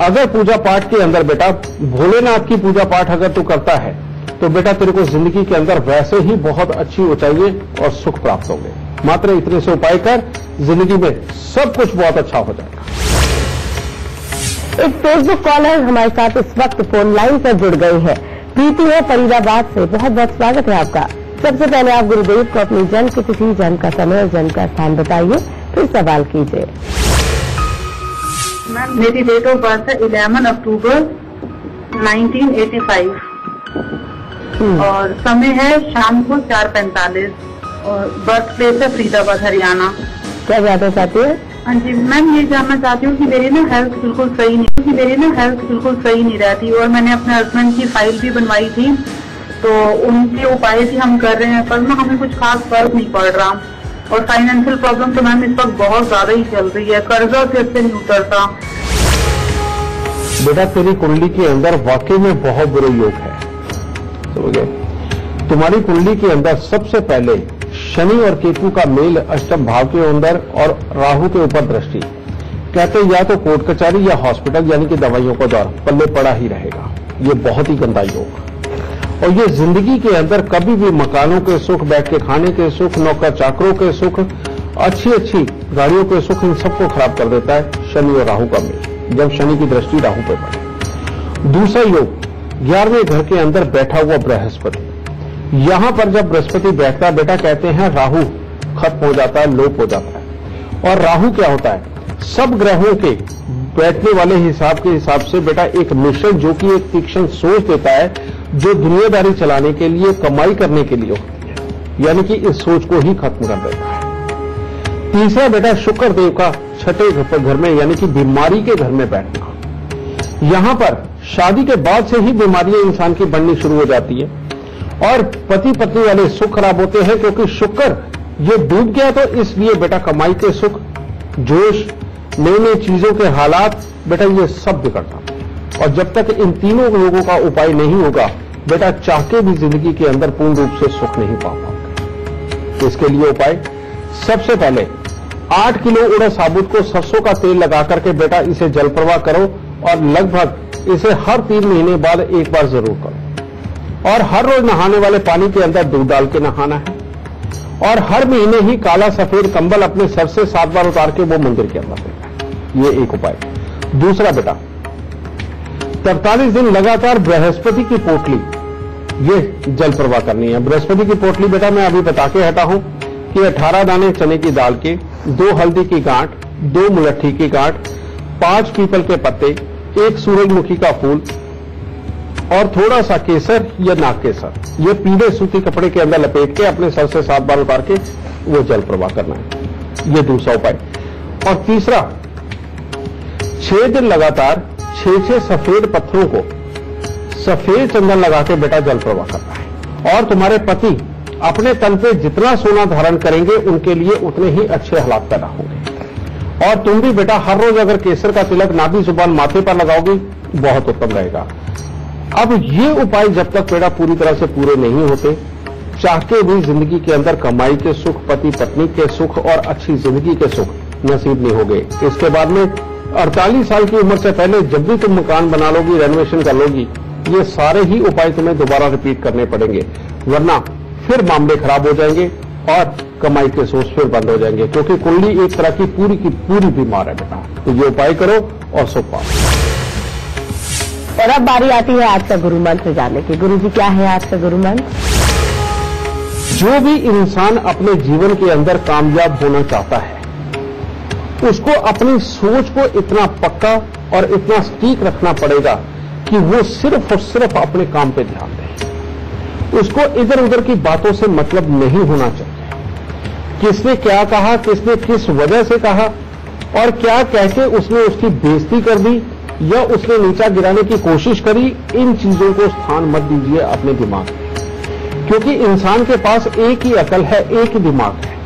अगर पूजा पाठ के अंदर बेटा भोलेनाथ की पूजा पाठ अगर तू करता है तो बेटा तेरे को जिंदगी के अंदर वैसे ही बहुत अच्छी ऊंचाइयां और सुख प्राप्त होंगे। मात्र इतने से उपाय कर, जिंदगी में सब कुछ बहुत अच्छा हो जाएगा। एक फेसबुक कॉलर हमारे साथ इस वक्त फोन लाइन पर जुड़ गई है। प्रीति है फरीदाबाद से, बहुत बहुत स्वागत है आपका। सबसे पहले आप गुरुदेव को अपनी जन्म की तिथि, जन्म का समय और जन्म का स्थान बताइए, फिर सवाल कीजिए। मैम मेरी डेट ऑफ बर्थ है 11 अक्टूबर 1985 और समय है शाम को 4:45 और बर्थ प्लेस है फरीदाबाद हरियाणा। क्या जानना चाहती है? हाँ जी मैम, ये जानना चाहती हूँ कि मेरी ना हेल्थ बिल्कुल सही नहीं रहती और मैंने अपने हस्बैंड की फाइल भी बनवाई थी, तो उनके उपाय भी हम कर रहे हैं पर ना हमें कुछ खास फर्क नहीं पड़ रहा। और फाइनेंशियल प्रॉब्लम तो मैम इस वक्त बहुत ज्यादा ही चल रही है, कर्जा सिर से नहीं उतरता। बेटा तेरी कुंडली के अंदर वाकई में बहुत बुरे योग है, समझ गए? तुम्हारी कुंडली के अंदर सबसे पहले शनि और केतु का मेल अष्टम भाव के अंदर और राहु के ऊपर दृष्टि, कहते या तो कोर्ट कचहरी या हॉस्पिटल यानी कि दवाइयों का दौर पल्ले पड़ा ही रहेगा। ये बहुत ही गंदा योग, और ये जिंदगी के अंदर कभी भी मकानों के सुख, बैठ के खाने के सुख, नौकर चाकरों के सुख, अच्छी अच्छी गाड़ियों के सुख, इन सबको खराब कर देता है शनि और राहु का मेल, जब शनि की दृष्टि राहु पर पड़े। दूसरा योग 11वें घर के अंदर बैठा हुआ बृहस्पति, यहां पर जब बृहस्पति बैठता है बेटा कहते हैं राहु खत्म हो जाता है, लोप हो जाता है। और राहु क्या होता है? सब ग्रहों के बैठने वाले हिसाब से बेटा एक मिशन जो कि एक तीक्ष्ण सोच देता है, जो दुनियादारी चलाने के लिए, कमाई करने के लिए होती है, यानी कि इस सोच को ही खत्म कर देता है। तीसरा बेटा शुक्र देव का छठे घर में यानी कि बीमारी के घर में बैठना, यहां पर शादी के बाद से ही बीमारियां इंसान की बढ़नी शुरू हो जाती है और पति पत्नी वाले सुख खराब होते हैं, क्योंकि शुक्र ये डूब गया। तो इसलिए बेटा कमाई के सुख, जोश, नई नई चीजों के हालात बेटा ये सब बिगड़ता। और जब तक इन तीनों लोगों का उपाय नहीं होगा बेटा चाह के भी जिंदगी के अंदर पूर्ण रूप से सुख नहीं पा पाओगे। तो इसके लिए उपाय सबसे पहले 8 किलो उड़द साबुत को सरसों का तेल लगा करके बेटा इसे जल प्रवाह करो और लगभग इसे हर 3 महीने बाद एक बार जरूर करो। और हर रोज नहाने वाले पानी के अंदर दूध डाल के नहाना है और हर महीने ही काला सफेद कंबल अपने सर से 7 बार उतार के वो मंदिर के अंदर देना है। ये एक उपाय। दूसरा बेटा 43 दिन लगातार बृहस्पति की पोटली ये जल प्रवाह करनी है। बृहस्पति की पोटली बेटा मैं अभी बता के हटा हूं कि 18 दाने चने की दाल के, 2 हल्दी की गांठ, 2 मुलट्ठी की गांठ, 5 पीपल के पत्ते, 1 सूरजमुखी का फूल और थोड़ा सा केसर या नाग केसर, ये पीले सूती कपड़े के अंदर लपेट के अपने सर से 7 बार उतार के वो जल प्रवाह करना है। ये दूसरा उपाय। और तीसरा, 6 दिन लगातार 6 सफेद पत्थरों को सफेद चंदन लगा के बेटा जल प्रवाह करना है। और तुम्हारे पति अपने तन पे जितना सोना धारण करेंगे उनके लिए उतने ही अच्छे हालात पैदा होंगे। और तुम भी बेटा हर रोज अगर केसर का तिलक नाभि जुबान माथे पर लगाओगी बहुत उत्तम रहेगा। अब ये उपाय जब तक बेटा पूरी तरह से पूरे नहीं होते, चाह के भी जिंदगी के अंदर कमाई के सुख, पति पत्नी के सुख और अच्छी जिंदगी के सुख नसीब नहीं होंगे। इसके बाद में 48 साल की उम्र से पहले जब भी तुम मकान बना लोगी, रेनोवेशन कर लोगी, ये सारे ही उपाय तुम्हें दोबारा रिपीट करने पड़ेंगे, वरना फिर मामले खराब हो जाएंगे और कमाई के सोर्स फिर बंद हो जाएंगे, क्योंकि कुंडली एक तरह की पूरी बीमार है बेटा। तो ये उपाय करो और सुख पाओ। और अब बारी आती है आज का गुरु मंत्र जानने की। गुरु जी, क्या है आज का गुरु मंत्र? जो भी इंसान अपने जीवन के अंदर कामयाब होना चाहता है, उसको अपनी सोच को इतना पक्का और इतना सटीक रखना पड़ेगा कि वो सिर्फ और सिर्फ अपने काम पे ध्यान दे। उसको इधर उधर की बातों से मतलब नहीं होना चाहिए। किसने क्या कहा, किसने किस वजह से कहा और क्या कह के उसने उसकी बेइज्जती कर दी या उसने नीचा गिराने की कोशिश करी, इन चीजों को स्थान मत दीजिए अपने दिमाग में, क्योंकि इंसान के पास एक ही अकल है, एक ही दिमाग है।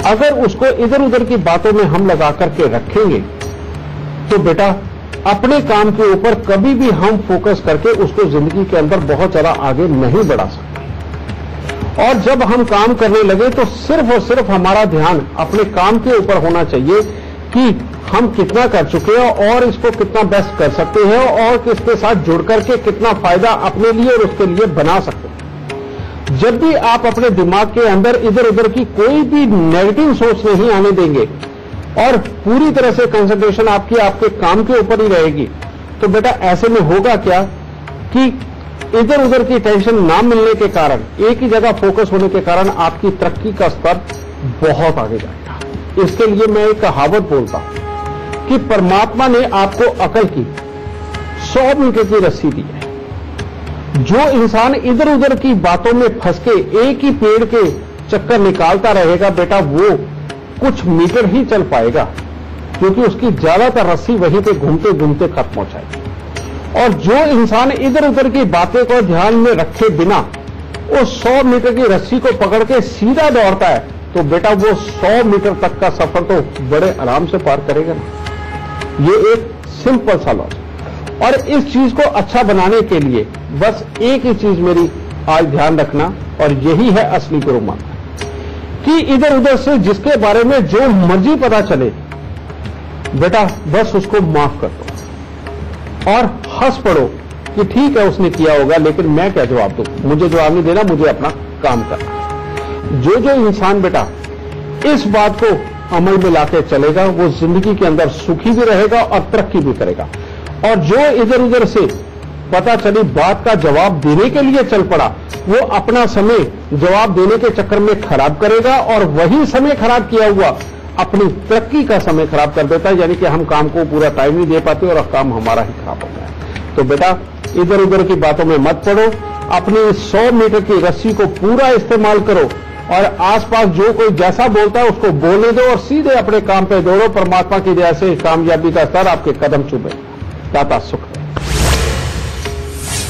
अगर उसको इधर उधर की बातों में हम लगा करके रखेंगे तो बेटा अपने काम के ऊपर कभी भी हम फोकस करके उसको जिंदगी के अंदर बहुत ज्यादा आगे नहीं बढ़ा सकते। और जब हम काम करने लगे तो सिर्फ और सिर्फ हमारा ध्यान अपने काम के ऊपर होना चाहिए कि हम कितना कर चुके हैं और इसको कितना बेस्ट कर सकते हैं और किसके साथ जुड़ करके कितना फायदा अपने लिए और उसके लिए बना सकते हैं। जब भी आप अपने दिमाग के अंदर इधर उधर की कोई भी नेगेटिव सोच नहीं आने देंगे और पूरी तरह से कंसंट्रेशन आपकी आपके काम के ऊपर ही रहेगी, तो बेटा ऐसे में होगा क्या कि इधर उधर की टेंशन ना मिलने के कारण, एक ही जगह फोकस होने के कारण आपकी तरक्की का स्तर बहुत आगे जाएगा। इसके लिए मैं एक कहावत बोलता हूं कि परमात्मा ने आपको अकल की 100 मीटर की रस्सी दी है। जो इंसान इधर उधर की बातों में फंस के एक ही पेड़ के चक्कर निकालता रहेगा बेटा, वो कुछ मीटर ही चल पाएगा, क्योंकि उसकी ज्यादातर रस्सी वहीं पे घूमते घूमते खत्म हो जाएगी। और जो इंसान इधर उधर की बातें को ध्यान में रखे बिना वो 100 मीटर की रस्सी को पकड़ के सीधा दौड़ता है, तो बेटा वो 100 मीटर तक का सफर तो बड़े आराम से पार करेगा ना। ये एक सिंपल सा लॉजिक। और इस चीज को अच्छा बनाने के लिए बस एक ही चीज मेरी आज ध्यान रखना, और यही है असली गुरु मंत्र, कि इधर उधर से जिसके बारे में जो मर्जी पता चले बेटा बस उसको माफ कर दो और हंस पड़ो कि ठीक है उसने किया होगा, लेकिन मैं क्या जवाब दूं, मुझे जवाब नहीं देना, मुझे अपना काम करना। जो इंसान बेटा इस बात को अमल में लाके चलेगा वो जिंदगी के अंदर सुखी भी रहेगा और तरक्की भी करेगा। और जो इधर उधर से पता चली बात का जवाब देने के लिए चल पड़ा, वो अपना समय जवाब देने के चक्कर में खराब करेगा और वही समय खराब किया हुआ अपनी तरक्की का समय खराब कर देता है। यानी कि हम काम को पूरा टाइम नहीं दे पाते और काम हमारा ही खराब होता है। तो बेटा इधर उधर की बातों में मत पड़ो, अपनी 100 मीटर की रस्सी को पूरा इस्तेमाल करो और आसपास जो कोई जैसा बोलता है उसको बोलने दो और सीधे अपने काम पे दौड़ो। परमात्मा की दया से कामयाबी का स्तर आपके कदम चूमे। दाता सुख दे।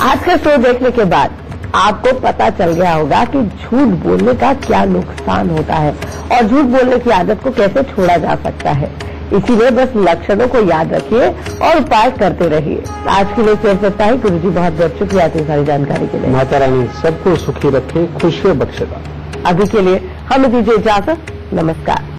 आज का शो देखने के बाद आपको पता चल गया होगा कि झूठ बोलने का क्या नुकसान होता है और झूठ बोलने की आदत को कैसे छोड़ा जा सकता है। इसीलिए बस लक्षणों को याद रखिए और उपाय करते रहिए। आज के लिए सिर्फ इतना ही। गुरु जी बहुत बहुत शुक्रिया इतनी सारी जानकारी के लिए। माता रानी सबको सुखी रखे, खुशियां बख्शेगा। अभी के लिए हमें दीजिए इजाजत। नमस्कार।